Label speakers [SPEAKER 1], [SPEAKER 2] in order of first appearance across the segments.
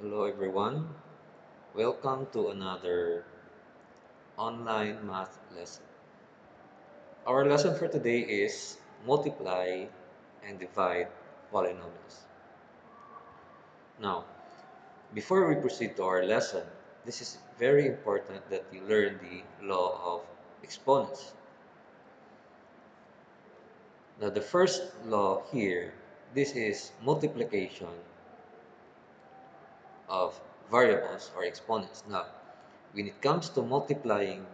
[SPEAKER 1] Hello everyone, welcome to another online math lesson. Our lesson for today is multiply and divide polynomials. Now, before we proceed to our lesson, this is very important that you learn the law of exponents. Now, the first law here, this is multiplication of variables or exponents. Now, when it comes to multiplying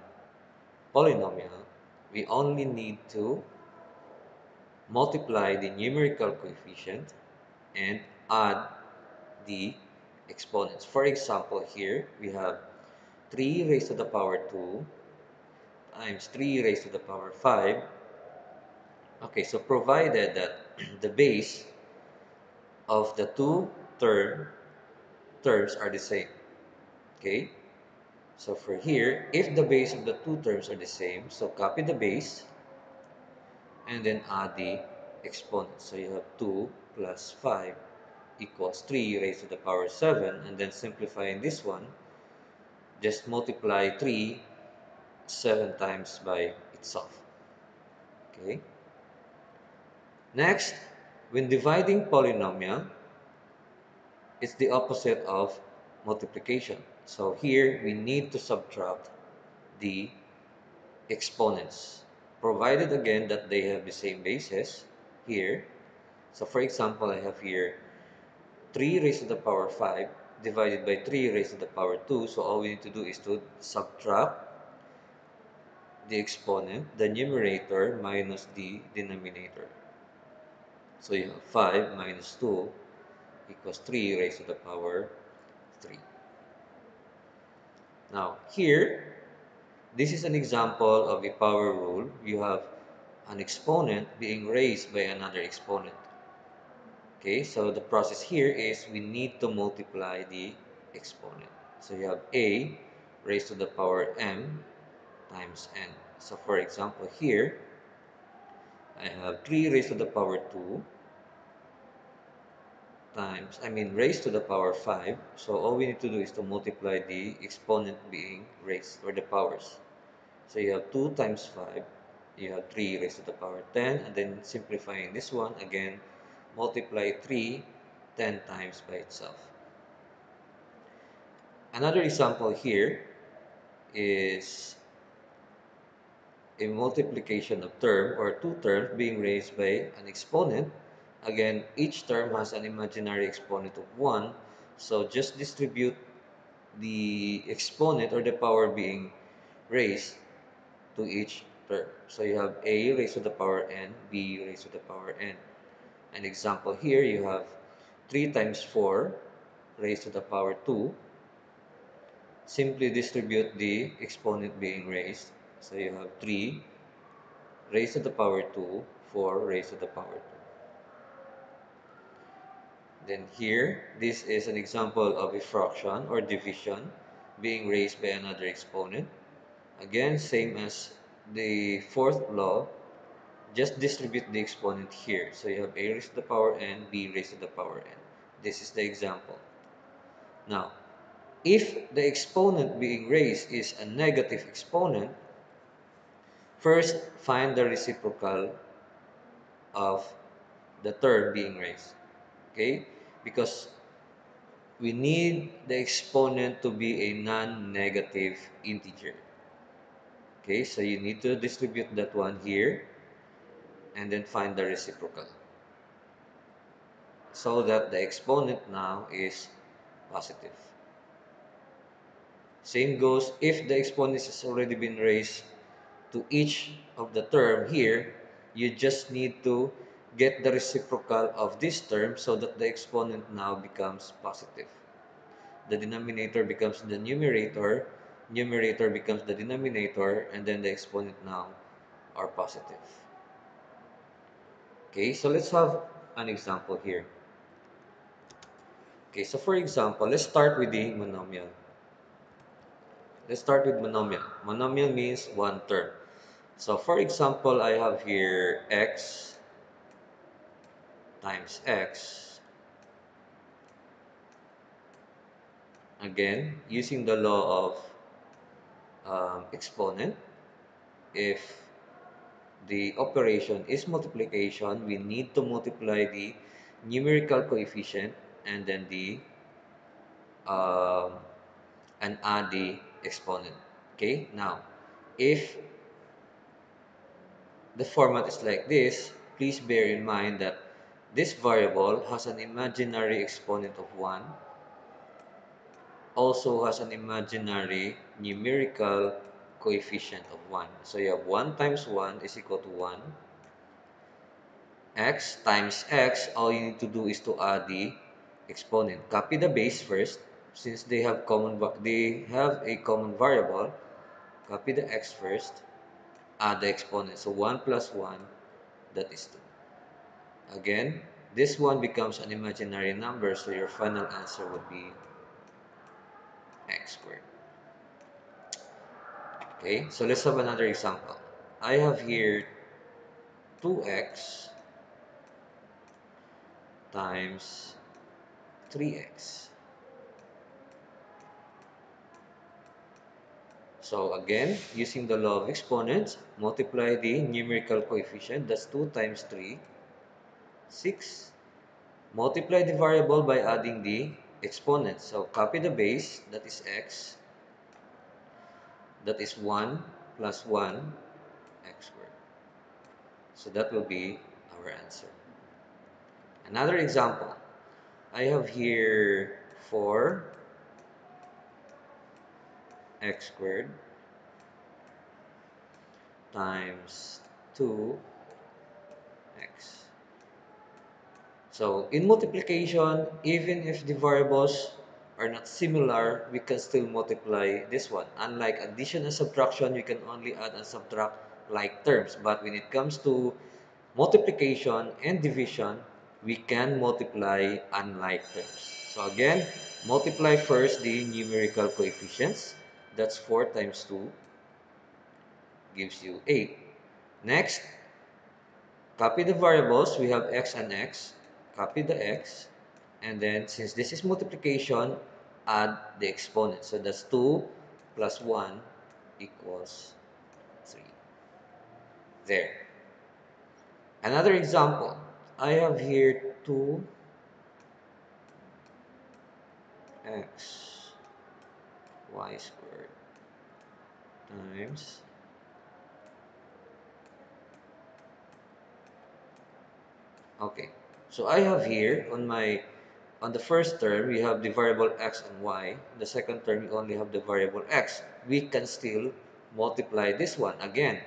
[SPEAKER 1] polynomial, we only need to multiply the numerical coefficient and add the exponents. For example, here we have 3 raised to the power 2 times 3 raised to the power 5. Okay, so provided that the base of the two terms are the same. Okay, so for here, if the base of the two terms are the same, so copy the base and then add the exponents. So you have 2 plus 5 equals 3 raised to the power 7, and then simplifying this one, just multiply 3 7 times by itself. Okay. Next, when dividing polynomial, it's the opposite of multiplication. So here we need to subtract the exponents, provided again that they have the same bases here. So for example, I have here 3 raised to the power 5 divided by 3 raised to the power 2. So all we need to do is to subtract the exponent, the numerator minus the denominator. So you have 5 minus 2 equals 3 raised to the power 3. Now here, this is an example of a power rule. You have an exponent being raised by another exponent. Okay, so the process here is we need to multiply the exponent. So you have a raised to the power m times n. So for example here, I have 3 raised to the power 2 raised to the power 5. So all we need to do is to multiply the exponent being raised, or the powers. So you have 2 times 5, you have 3 raised to the power 10, and then simplifying this one, again, multiply 3 10 times by itself. Another example here is a multiplication of term or two terms being raised by an exponent. Again, each term has an imaginary exponent of 1. So just distribute the exponent or the power being raised to each term. So you have a raised to the power n, b raised to the power n. An example here, you have 3 times 4 raised to the power 2. Simply distribute the exponent being raised. So you have 3 raised to the power 2, 4 raised to the power 2. Then here, this is an example of a fraction or division being raised by another exponent. Again, same as the fourth law, just distribute the exponent here. So you have a raised to the power n, b raised to the power n. This is the example. Now, if the exponent being raised is a negative exponent, first find the reciprocal of the term being raised. Okay? Because we need the exponent to be a non-negative integer. Okay, so you need to distribute that one here and then find the reciprocal so that the exponent now is positive. Same goes if the exponent has already been raised to each of the term here, you just need to get the reciprocal of this term so that the exponent now becomes positive. The denominator becomes the numerator becomes the denominator, and then the exponent now are positive. Okay, so let's have an example here. Okay, so for example, let's start with the monomial. Let's start with monomial. Monomial means one term. So for example, I have here x times x Again, using the law of exponent, if the operation is multiplication, we need to multiply the numerical coefficient and then the um, and add the exponent. Okay, now if the format is like this, please bear in mind that this variable has an imaginary exponent of 1, also has an imaginary numerical coefficient of 1. So you have 1 times 1 is equal to 1. X times x, all you need to do is to add the exponent. Copy the base first, since they have a common variable. Copy the x first, add the exponent. So 1 plus 1, that is 2. Again, this one becomes an imaginary number, so your final answer would be x squared. Okay, so let's have another example. I have here 2x times 3x. So again, using the law of exponents, multiply the numerical coefficient, that's 2 times 3, 6. Multiply the variable by adding the exponent. So copy the base, that is x, that is 1 plus 1, x squared. So that will be our answer. Another example, I have here 4x squared times 2x. So in multiplication, even if the variables are not similar, we can still multiply this one. Unlike addition and subtraction, you can only add and subtract like terms. But when it comes to multiplication and division, we can multiply unlike terms. So again, multiply first the numerical coefficients. That's 4 times 2 gives you 8. Next, copy the variables. We have x and x. Copy the x. And then, since this is multiplication, add the exponent. So that's 2 plus 1 equals 3. There. Another example. I have here 2x y squared times, okay, so I have here on the first term we have the variable x and y. In the second term we only have the variable x. We can still multiply this one again.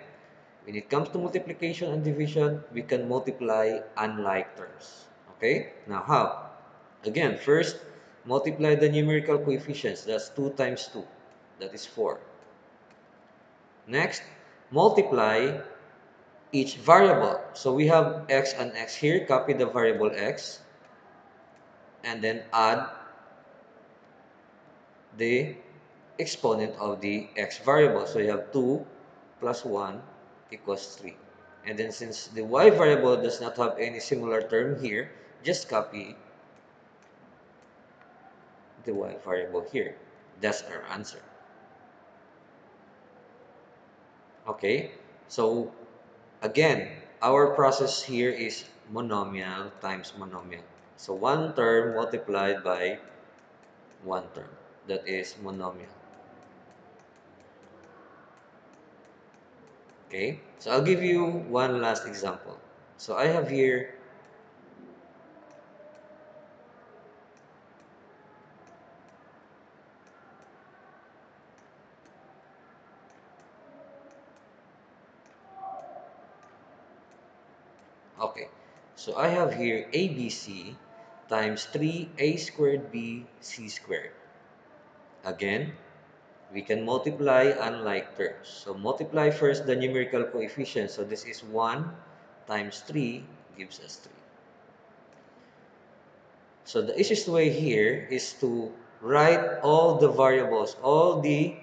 [SPEAKER 1] When it comes to multiplication and division, we can multiply unlike terms. Okay, now how? Again, first multiply the numerical coefficients. That's 2 times 2, that is 4. Next, multiply each variable. So we have x and x here. Copy the variable x and then add the exponent of the x variable. So you have 2 plus 1 equals 3. And then since the y variable does not have any similar term here, just copy the y variable here. That's our answer. Okay, so again, our process here is monomial times monomial. So one term multiplied by one term. That is monomial. Okay, so I'll give you one last example. So I have here, okay, so I have here ABC times 3a squared b c squared. Again, we can multiply unlike terms. So multiply first the numerical coefficient. So this is 1 times 3 gives us 3. So the easiest way here is to write all the variables, all the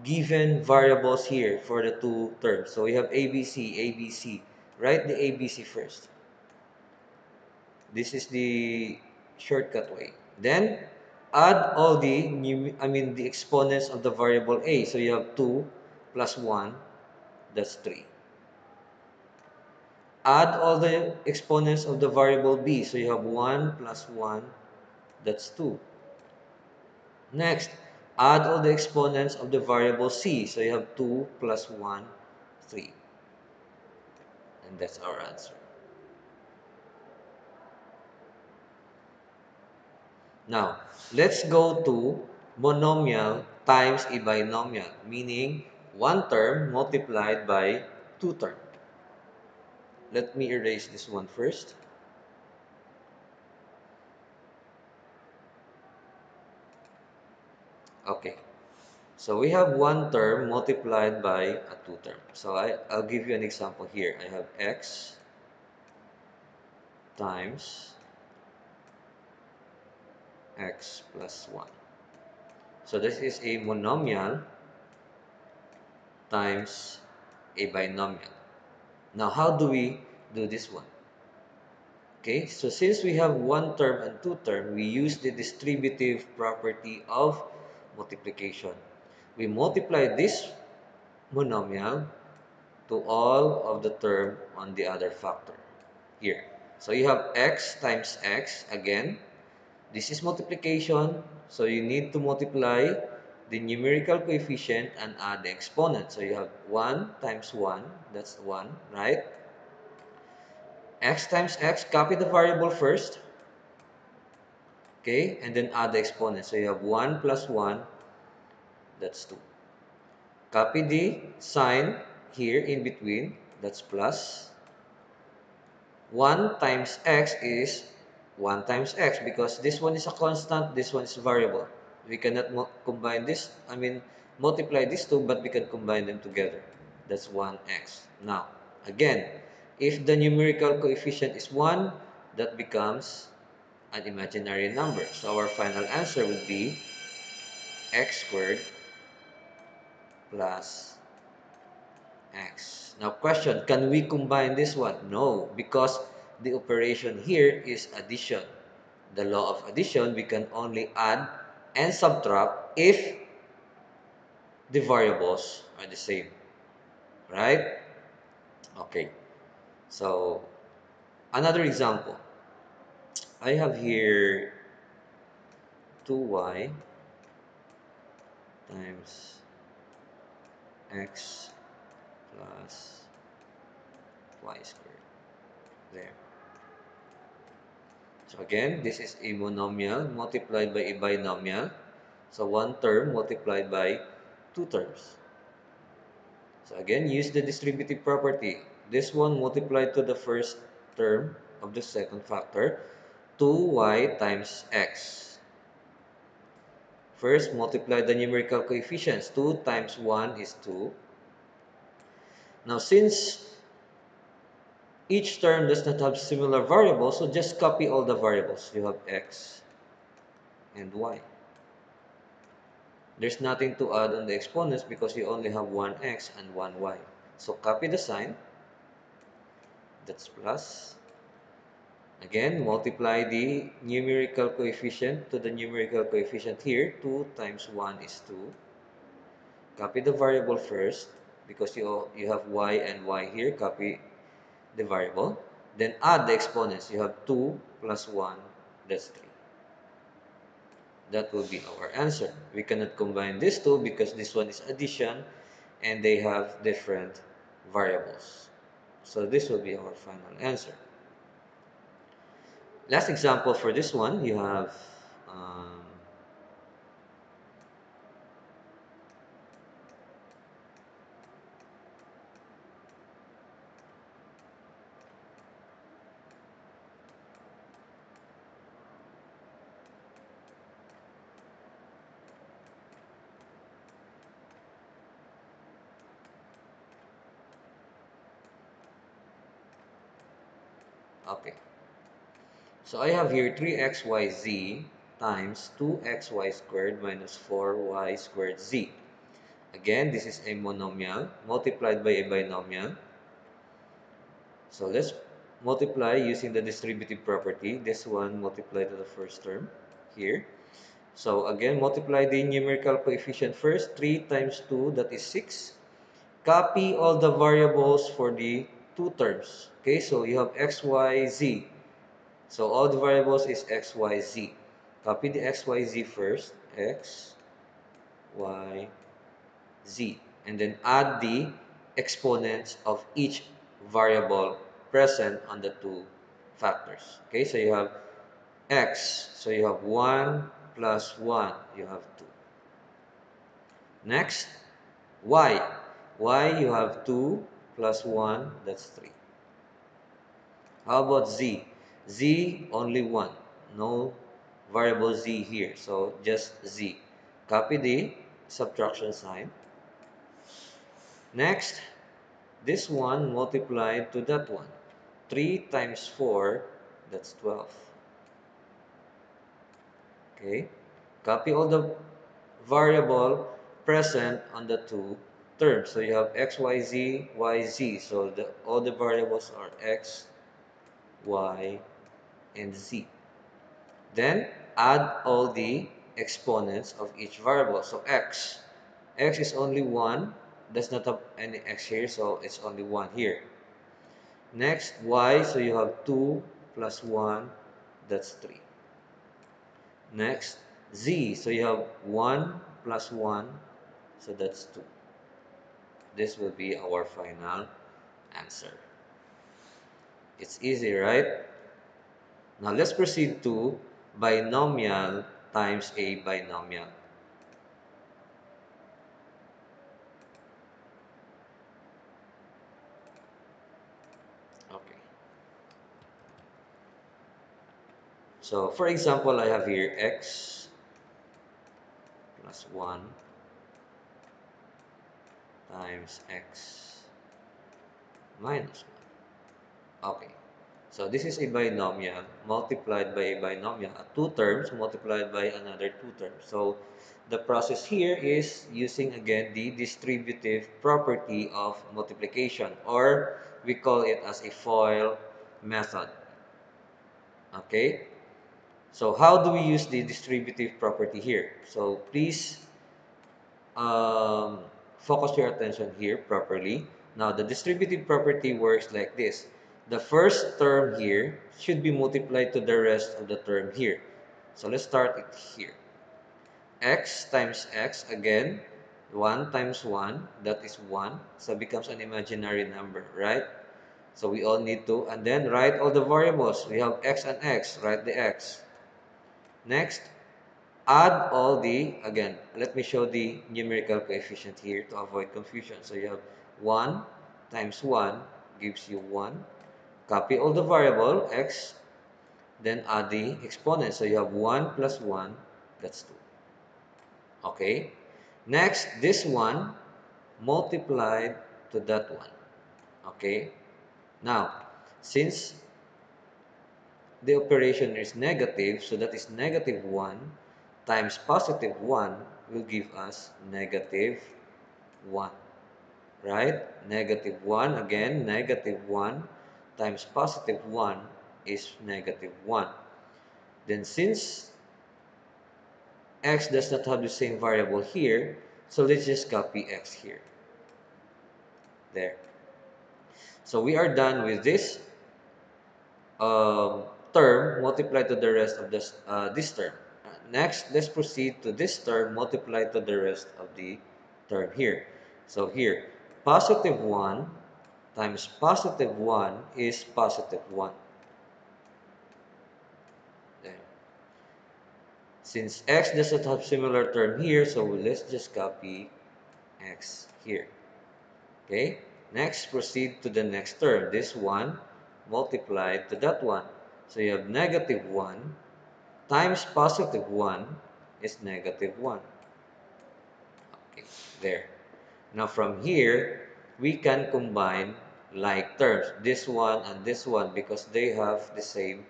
[SPEAKER 1] given variables here for the two terms. So we have ABC, ABC. Write the ABC first. This is the shortcut way. Then Add all the exponents of the variable a. So you have 2 plus 1, that's 3. Add all the exponents of the variable b. So you have 1 plus 1, that's 2. Next, add all the exponents of the variable c. So you have 2 plus 1, 3. And that's our answer. Now, let's go to monomial times a binomial, meaning one term multiplied by two terms. Let me erase this one first. Okay, so we have one term multiplied by a two term. So I'll give you an example here. I have x times x plus 1. So this is a monomial times a binomial. Now, how do we do this one? Okay, so since we have one term and two term, we use the distributive property of multiplication. We multiply this monomial to all of the term on the other factor here. So you have x times x again. This is multiplication, so you need to multiply the numerical coefficient and add the exponent. So you have 1 times 1, that's 1, right? X times x, copy the variable first, okay, and then add the exponent. So you have 1 plus 1, that's 2. Copy the sign here in between, that's plus. 1 times x is 1 times x because this one is a constant, this one is a variable. We cannot combine this, multiply these two, but we can combine them together. That's 1x. Now, again, if the numerical coefficient is 1, that becomes an imaginary number. So our final answer would be x squared plus x. Now question, can we combine this one? No, because the operation here is addition. The law of addition, we can only add and subtract if the variables are the same, right? Okay, so another example. I have here 2y times x plus y squared. There. So again, this is a monomial multiplied by a binomial. So one term multiplied by two terms. So again, use the distributive property. This one multiplied to the first term of the second factor, 2y times x. First, multiply the numerical coefficients. 2 times 1 is 2. Now, since each term does not have similar variables, so just copy all the variables. You have x and y. There's nothing to add on the exponents because you only have one x and one y. So copy the sign. That's plus. Again, multiply the numerical coefficient to the numerical coefficient here. 2 times 1 is 2. Copy the variable first because you have y and y here. Copy the variable. Then add the exponents. You have 2 plus 1, that's 3. That will be our answer. We cannot combine these two because this one is addition and they have different variables. So this will be our final answer. Last example for this one, you have okay. So I have here 3xyz times 2xy squared minus 4y squared z. Again, this is a monomial multiplied by a binomial. So let's multiply using the distributive property. This one multiplied to the first term here. So again, multiply the numerical coefficient first. 3 times 2, that is 6. Copy all the variables for the two terms. Okay, so you have x, y, z. So all the variables is x, y, z. Copy the x, y, z first. X, y, z. And then add the exponents of each variable present on the two factors. Okay, so you have x. So you have 1 plus 1. You have 2. Next, y. Y, you have 2 plus 1. That's 3. How about z? Z, only 1. No variable z here. So just z. Copy the subtraction sign. Next, this one multiplied to that one. 3 times 4, that's 12. Okay? Copy all the variable present on the two terms. So you have x, y, z, y, z. So all the variables are x, y, and z. Then add all the exponents of each variable. So x is only 1. Does not have any x here, so it's only 1 here. Next, y, so you have 2 plus 1, that's 3. Next, z, so you have 1 plus 1, so that's 2. This will be our final answer. It's easy, right? Now let's proceed to binomial times a binomial. Okay. So for example, I have here x plus 1 times x minus 1. Okay. So this is a binomial multiplied by a binomial, two terms multiplied by another two terms. So the process here is using again the distributive property of multiplication, or we call it as a FOIL method. Okay? So how do we use the distributive property here? So please um, focus your attention here properly. Now, the distributive property works like this. The first term here should be multiplied to the rest of the term here. So let's start it here. X times x, again, 1 times 1, that is 1. So it becomes an imaginary number, right? So we all need to, and then write all the variables. We have x and x, write the x. Next, add all the, again, let me show the numerical coefficient here to avoid confusion. So you have 1 times 1 gives you 1. Copy all the variable x, then add the exponent. So you have 1 plus 1, that's 2. Okay? Next, this one multiplied to that one. Okay? Now, since the operation is negative, so that is negative 1 times positive 1 will give us negative 1, right? Negative 1, again, negative 1 times positive 1 is negative 1. Then since x does not have the same variable here, so let's just copy x here. There. So we are done with this term multiplied to the rest of this term. Next, let's proceed to this term multiplied to the rest of the term here. So here, positive 1 times positive 1 is positive 1. Then, since x does not have similar term here, so let's just copy x here. Okay, next proceed to the next term. This one multiplied to that one. So you have negative 1 times positive 1 is negative 1. Okay, there. Now from here, we can combine like terms, this one and this one, because they have the same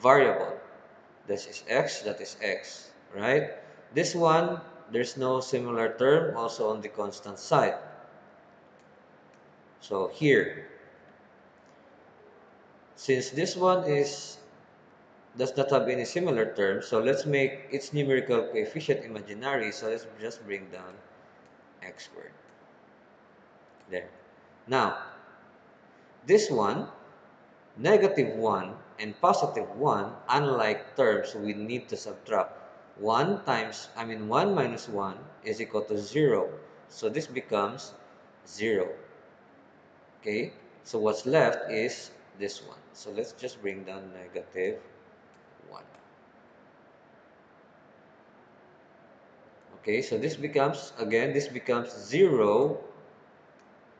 [SPEAKER 1] variable. This is x, that is x, right? This one, there's no similar term, also on the constant side. So here, since this one is does not have any similar terms. So let's make its numerical coefficient imaginary. So let's just bring down x squared. There. Now, this one, -1 and +1, unlike terms, we need to subtract. 1 minus 1 is equal to 0. So this becomes 0. Okay? So what's left is this one. So let's just bring down -1. Okay, so this becomes 0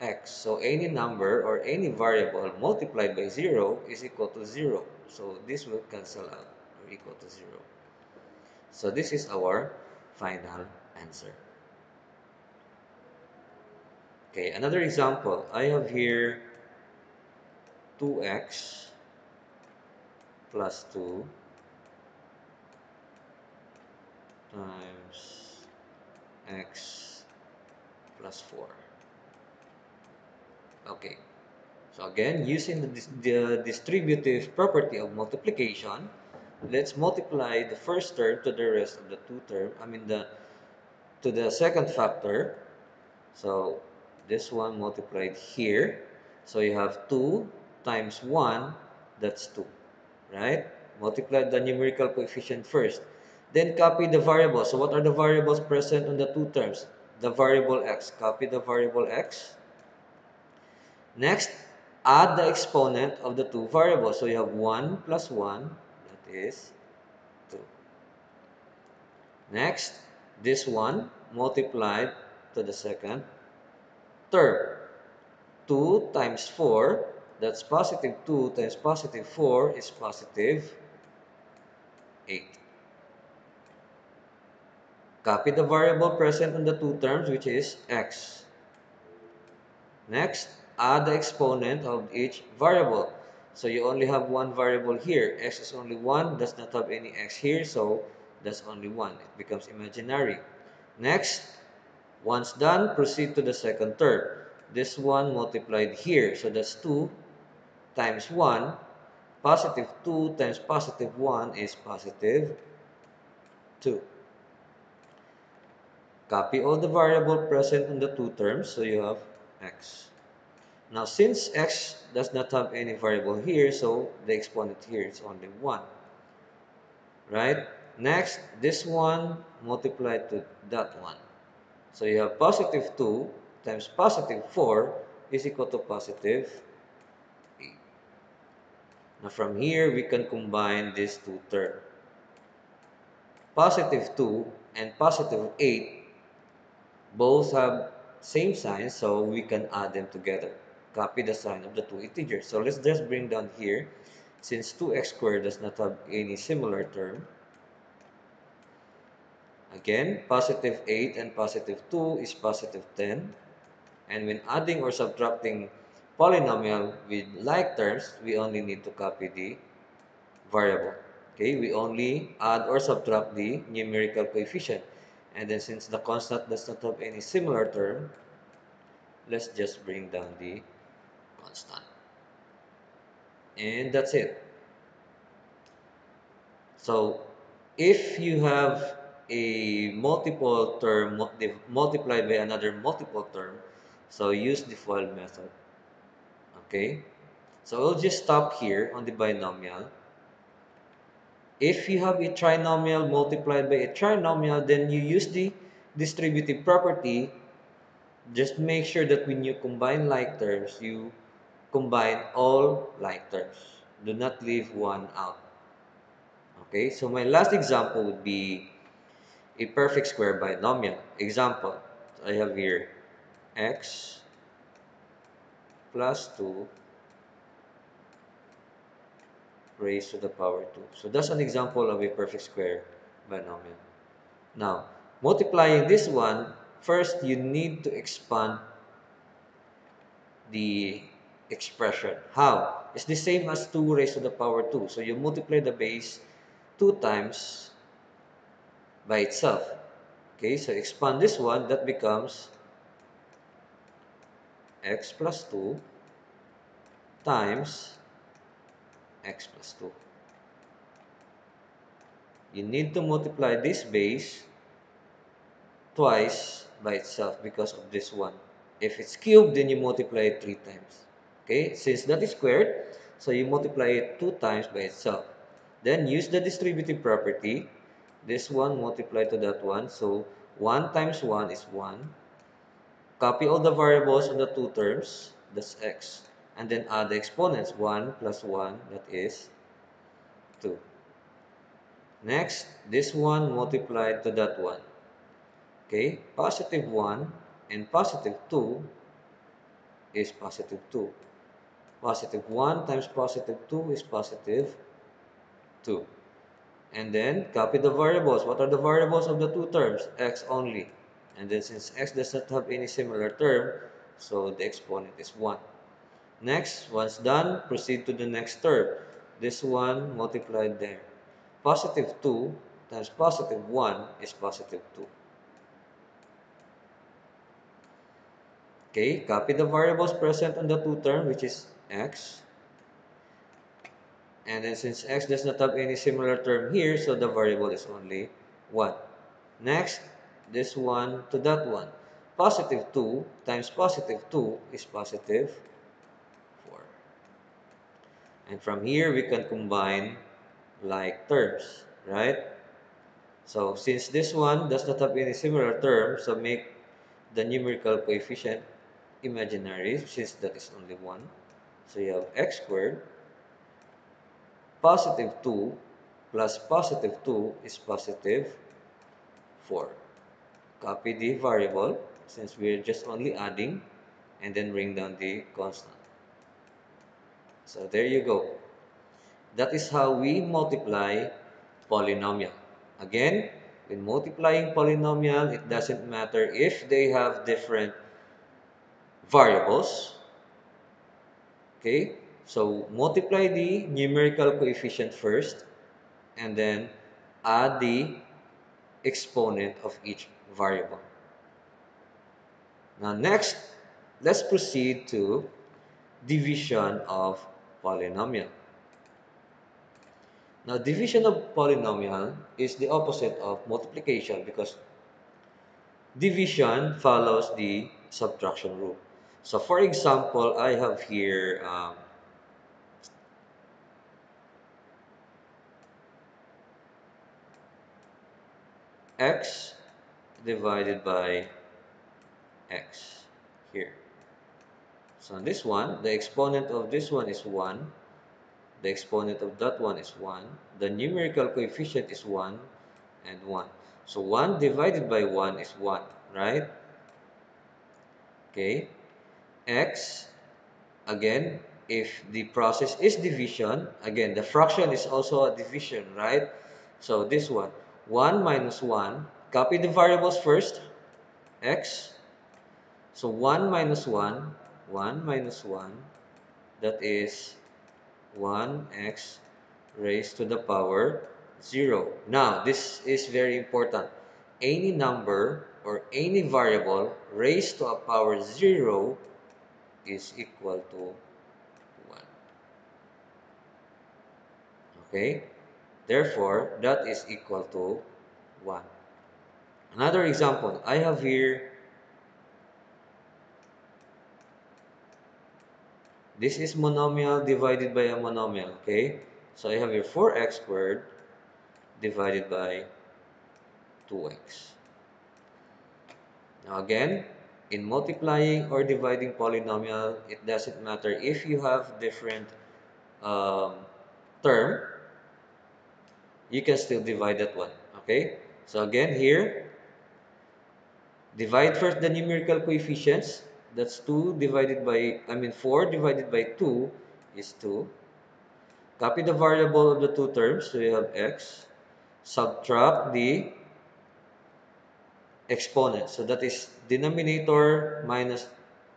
[SPEAKER 1] x. So any number or any variable multiplied by 0 is equal to 0. So this will cancel out or equal to 0. So this is our final answer. Okay, another example. I have here 2x plus 2 times x plus 4. Okay, so again, using the distributive property of multiplication, let's multiply the first term to the rest of the two term. To the second factor. So this one multiplied here. So you have 2 times 1, that's 2, right? Multiply the numerical coefficient first. Then copy the variables. So what are the variables present on the two terms? The variable x. Copy the variable x. Next, add the exponent of the two variables. So you have 1 plus 1, that is 2. Next, this one multiplied to the second term. 2 times 4, that's positive 2 times positive 4 is positive 8. Copy the variable present in the two terms, which is x. Next, add the exponent of each variable. So you only have one variable here. X is only 1, does not have any x here, so that's only 1. It becomes imaginary. Next, once done, proceed to the second term. This one multiplied here, so that's 2 times 1. Positive 2 times positive 1 is positive 2. Copy all the variable present in the two terms, so you have x. Now, since x does not have any variable here, so the exponent here is only 1. Right? Next, this one multiplied to that one. So you have positive 2 times positive 4 is equal to positive 8. Now, from here, we can combine these two terms. Positive 2 and positive 8 both have same sign, so we can add them together. Copy the sign of the two integers. So let's just bring down here, since 2x squared does not have any similar term. Again, positive 8 and positive 2 is positive 10. And when adding or subtracting polynomial with like terms, we only need to copy the variable. Okay, we only add or subtract the numerical coefficient. And then since the constant does not have any similar term, let's just bring down the constant. And that's it. So if you have a multiple term multiplied by another multiple term, so use the FOIL method. Okay, so we'll just stop here on the binomial. If you have a trinomial multiplied by a trinomial, then you use the distributive property. Just make sure that when you combine like terms, you combine all like terms. Do not leave one out. Okay, so my last example would be a perfect square binomial. Example, I have here x plus 2 raised to the power 2. So that's an example of a perfect square binomial. Now, multiplying this one, first you need to expand the expression. How? It's the same as 2 raised to the power 2. So you multiply the base 2 times by itself. Okay, so expand this one, that becomes x plus 2 times x plus 2. you need to multiply this base twice by itself because of this one. If it's cubed, then you multiply it 3 times. Okay, since that is squared, so you multiply it 2 times by itself. Then use the distributive property. This one multiplied to that one, so 1 times 1 is 1. Copy all the variables on the two terms, that's x. And then add the exponents, 1 plus 1, that is 2. Next, this one multiplied to that one. Okay, positive 1 and positive 2 is positive 2. Positive 1 times positive 2 is positive 2. And then copy the variables. What are the variables of the two terms? X only. And then since x does not have any similar term, so the exponent is 1. Next, once done, proceed to the next term. This one multiplied there. Positive 2 times positive 1 is positive 2. Okay, copy the variables present on the two term, which is x. And then since x does not have any similar term here, so the variable is only 1. Next, this one to that one. Positive 2 times positive 2 is positive 4. And from here, we can combine like terms, right? So since this one does not have any similar term, so make the numerical coefficient imaginary since that is only 1. So you have x squared. Positive 2 plus positive 2 is positive 4. Copy the variable since we're just only adding and then bring down the constant. So there you go. That is how we multiply polynomial. Again, when multiplying polynomial, it doesn't matter if they have different variables. Okay, so multiply the numerical coefficient first and then add the exponent of each variable. Now next, let's proceed to division of polynomial. Now division of polynomial is the opposite of multiplication because division follows the subtraction rule. So for example, I have here x divided by x here. So this one, the exponent of this one is 1. The exponent of that one is 1. The numerical coefficient is 1 and 1. So 1 divided by 1 is 1, right? Okay. X, again, if the process is division, again, the fraction is also a division, right? So this one, 1 minus 1, copy the variables first, x. So 1 minus 1, 1 minus 1, that is 1x raised to the power 0. Now, this is very important. Any number or any variable raised to a power 0 is equal to 1. Okay? Therefore, that is equal to 1. Another example, I have here, this is monomial divided by a monomial, okay? So I have here 4x squared divided by 2x. Now again, in multiplying or dividing polynomial, it doesn't matter if you have different um, term, you can still divide that one, okay? So again here, divide first the numerical coefficients. That's 2 divided by, 4 divided by 2 is 2. Copy the variable of the two terms, so you have x. Subtract the exponent. So that is denominator minus,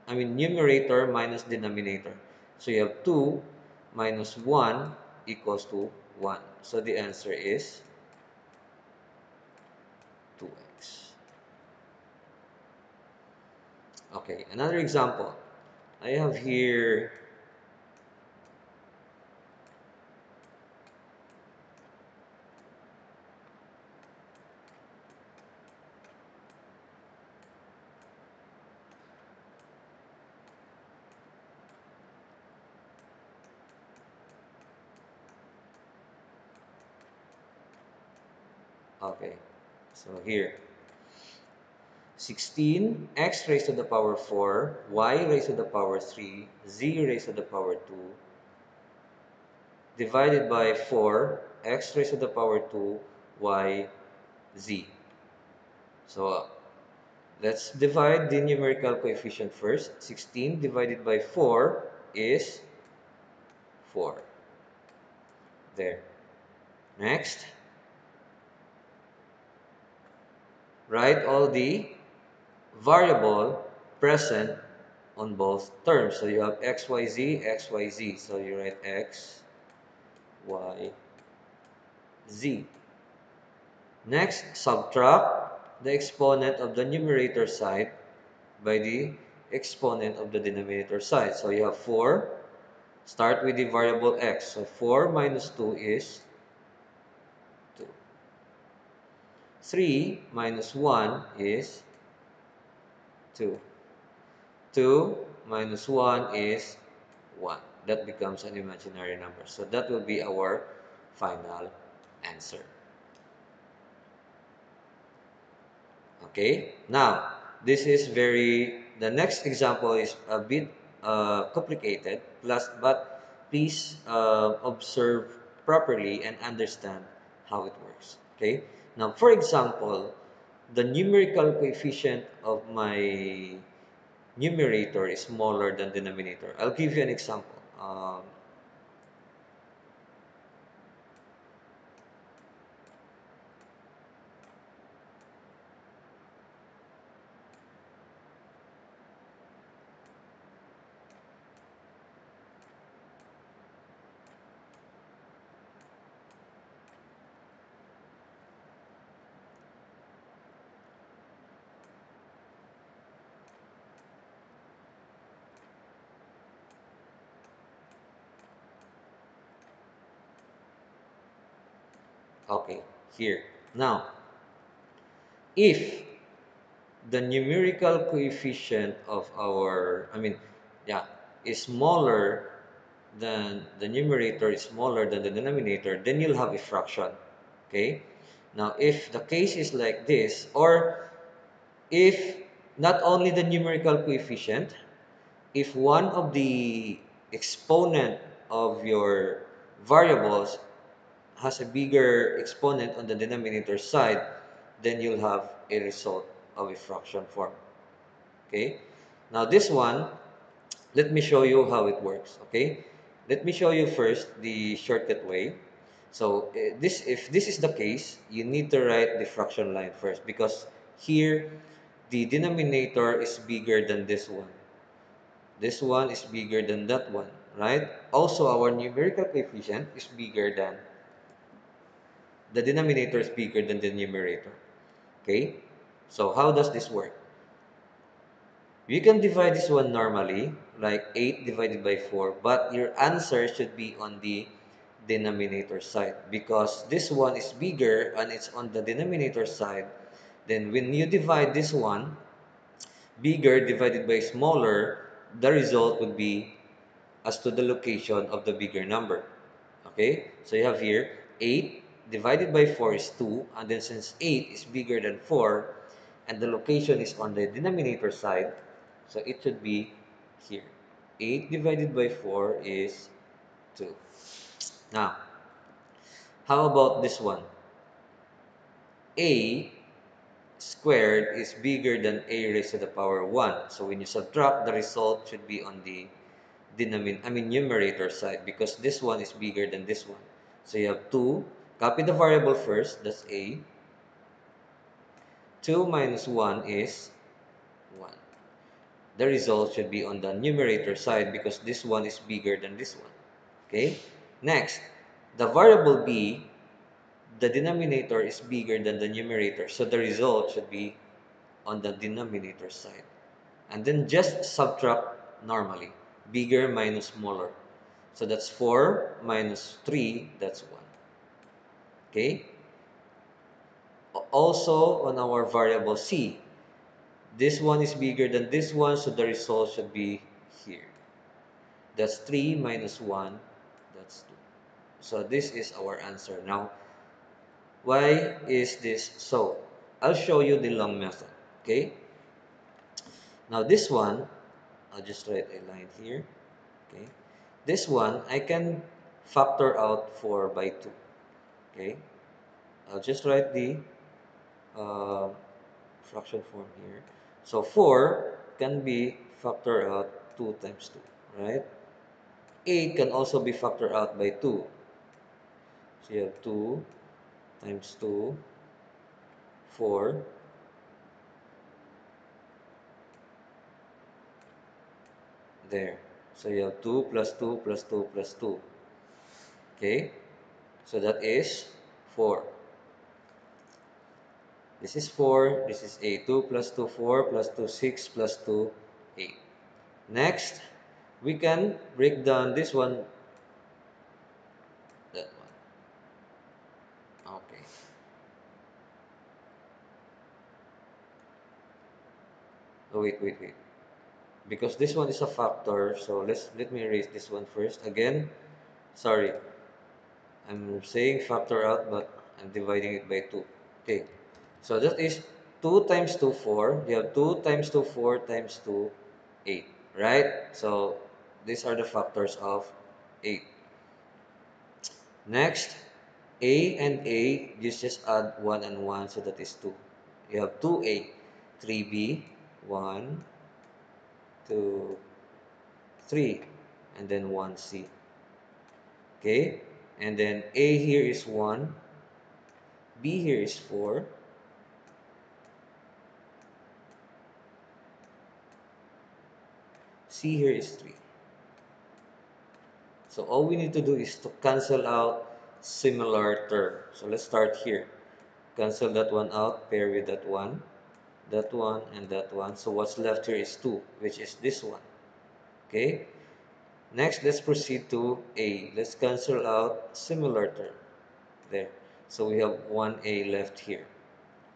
[SPEAKER 1] numerator minus denominator. So you have 2 minus 1 equals to 1. So the answer is 2x. Okay, another example. I have here Okay, so here 16 x raised to the power 4, y raised to the power 3, z raised to the power 2, divided by 4 x raised to the power 2, y, z. So let's divide the numerical coefficient first. 16 divided by 4 is 4. There. Next, write all the variable present on both terms. So you have x, y, z, x, y, z. So you write x, y, z. Next, subtract the exponent of the numerator side by the exponent of the denominator side. So you have 4. Start with the variable x. So 4 minus 2 is 2. 3 minus 1 is 2. 2 minus 1 is 1. That becomes an imaginary number. So that will be our final answer. Okay, now this is the next example is a bit complicated, but please observe properly and understand how it works. Okay, now for example, the numerical coefficient of my numerator is smaller than denominator. I'll give you an example. Okay, here. Now, if the numerical coefficient of yeah, is smaller than the numerator is smaller than the denominator, then you'll have a fraction. Okay? Now, if the case is like this, or if not only the numerical coefficient, if one of the exponent of your variables has a bigger exponent on the denominator side, then you'll have a result of a fraction form. Okay? Now this one, let me show you how it works. Okay? Let me show you first the shortcut way. So if this is the case, you need to write the fraction line first because here the denominator is bigger than this one. This one is bigger than that one, right? Also, our numerical coefficient is bigger than the denominator is bigger than the numerator. Okay? So how does this work? You can divide this one normally, like 8 divided by 4, but your answer should be on the denominator side because this one is bigger and it's on the denominator side. Then when you divide this one, bigger divided by smaller, the result would be as to the location of the bigger number. Okay, so you have here 8 divided by 4 is 2, and then since 8 is bigger than 4 and the location is on the denominator side, so it should be here. 8 divided by 4 is 2. Now, how about this one? A squared is bigger than a raised to the power 1. So when you subtract, the result should be on the numerator side because this one is bigger than this one. So you have 2. Copy the variable first, that's a. 2 minus 1 is 1. The result should be on the numerator side because this one is bigger than this one. Okay? Next, the variable b, the denominator is bigger than the numerator. So the result should be on the denominator side. And then just subtract normally. Bigger minus smaller. So that's 4 minus 3, that's 1. Okay? Also on our variable c, this one is bigger than this one, so the result should be here. That's 3 minus 1, that's 2. So this is our answer. Now, Why is this so? I'll show you the long method. Okay. Now this one, I'll just write a line here. Okay. This one, I can factor out 4 by 2. Okay. I'll just write the uh, fraction form here. So 4 can be factored out 2 times 2, right? 8 can also be factored out by 2. So you have 2 times 2, 4. There. So you have 2 plus 2 plus 2 plus 2. Okay? So that is 4. This is 4. This is 8. 2 plus 2, 4 plus 2, 6 plus 2, 8. Next, we can break down this one, that one. Okay. Oh, wait. Because this one is a factor, so let me erase this one first. Again, sorry. I'm saying factor out, but I'm dividing it by 2. Okay. So that is 2 times 2, 4. You have 2 times 2, 4 times 2, 8. Right? So these are the factors of 8. Next, A and A, you just add 1 and 1, so that is 2. You have 2A, 3B, 1, 2, 3, and then 1C. Okay? And then A here is 1, B here is 4, C here is 3. So all we need to do is to cancel out similar term. So let's start here. Cancel that one out, pair with that one, and that one. So what's left here is 2, which is this one. Okay? Next, let's proceed to A. Let's cancel out similar term. There. So we have 1A left here.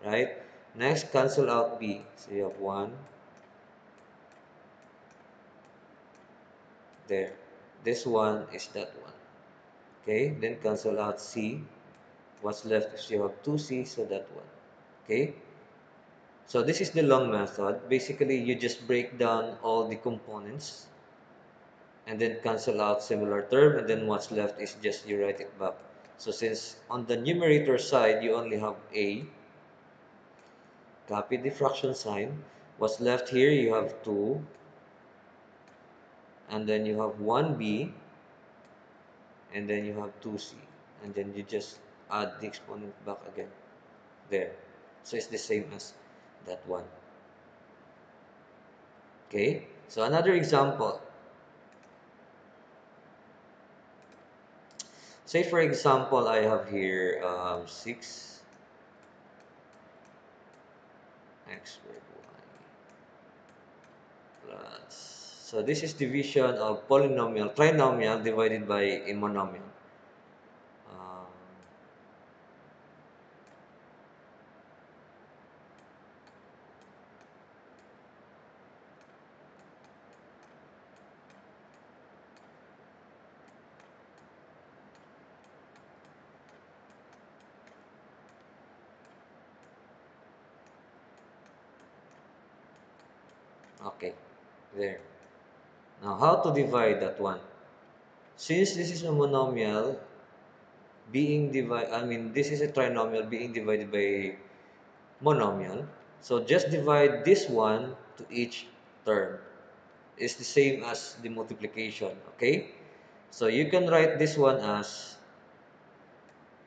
[SPEAKER 1] Right? Next, cancel out B. So you have 1 there. This one is that one. Okay? Then cancel out C. What's left is you have 2C, so that one. Okay? So this is the long method. Basically, you just break down all the components and then cancel out similar term, and then what's left is just you write it back. So since on the numerator side, you only have A, copy the fraction sign. What's left here, you have 2, and then you have 1B, and then you have 2C, and then you just add the exponent back again. There. So it's the same as that one. Okay? So another example. Say for example, I have here 6 x squared y plus. So this is division of polynomial, trinomial divided by a monomial. Um, okay, there. Now how to divide that one? Since this is a monomial being divided, I mean this is a trinomial being divided by monomial. So just divide this one to each term. It's the same as the multiplication, okay? So you can write this one as,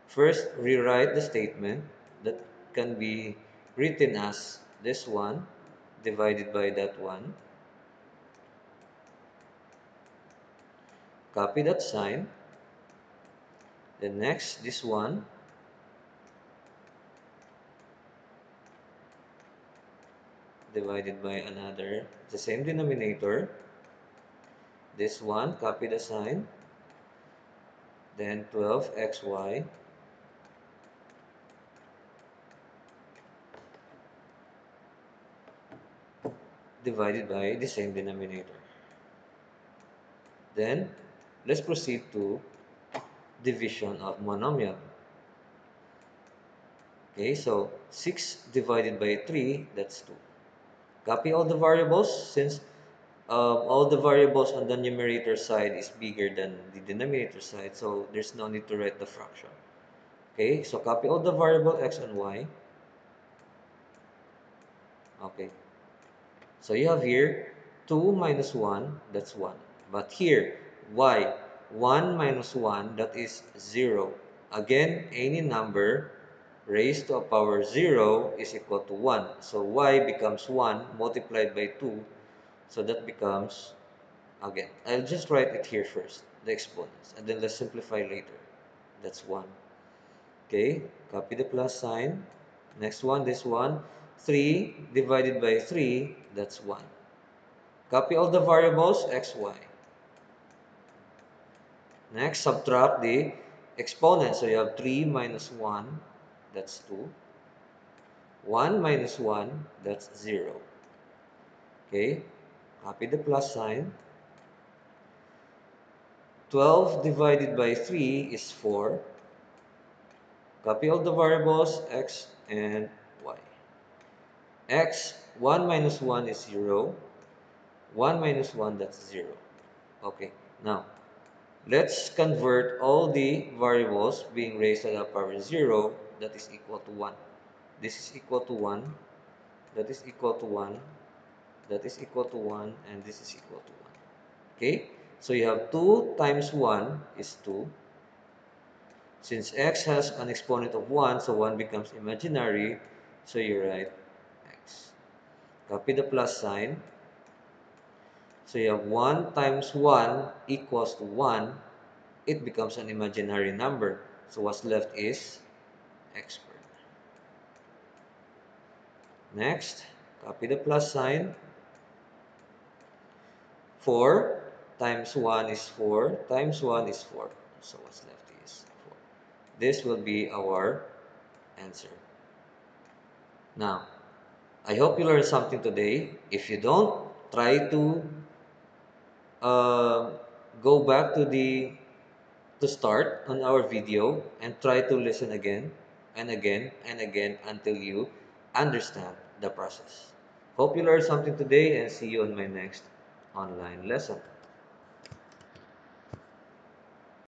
[SPEAKER 1] first rewrite the statement that can be written as this one divided by that one. Copy that sign. Then next, this one divided by another, the same denominator. This one, copy the sign. Then 12xy divided by the same denominator. Then let's proceed to division of monomial. Okay, so 6 divided by 3, that's 2. Copy all the variables since all the variables on the numerator side is bigger than the denominator side, so there's no need to write the fraction. Okay, so copy all the variable x and y. Okay, so you have here 2 minus 1, that's 1. But here, y, 1 minus 1, that is 0. Again, any number raised to a power 0 is equal to 1. So y becomes 1 multiplied by 2. So that becomes, again, I'll just write it here first, the exponents. And then let's simplify later. That's 1. Okay, copy the plus sign. Next one, this one. 3 divided by 3, that's 1. Copy all the variables, x, y. Next, subtract the exponents. So you have 3 minus 1, that's 2. 1 minus 1, that's 0. Okay, copy the plus sign. 12 divided by 3 is 4. Copy all the variables, x and y. X, 1 minus 1 is 0. 1 minus 1, that's 0. Okay, now let's convert all the variables being raised to the power 0, that is equal to 1. This is equal to 1, that is equal to 1, that is equal to 1, and this is equal to 1. Okay, so you have 2 times 1 is 2. Since x has an exponent of 1, so 1 becomes imaginary, so you write x. Copy the plus sign. So you have 1 times 1 equals to 1. It becomes an imaginary number. So what's left is x squared. Next, copy the plus sign. 4 times 1 is 4 times 1 is 4. So what's left is 4. This will be our answer. Now, I hope you learned something today. If you don't, try to uh, go back to start on our video and try to listen again and again and again until you understand the process. Hope you learned something today and see you on my next online lesson.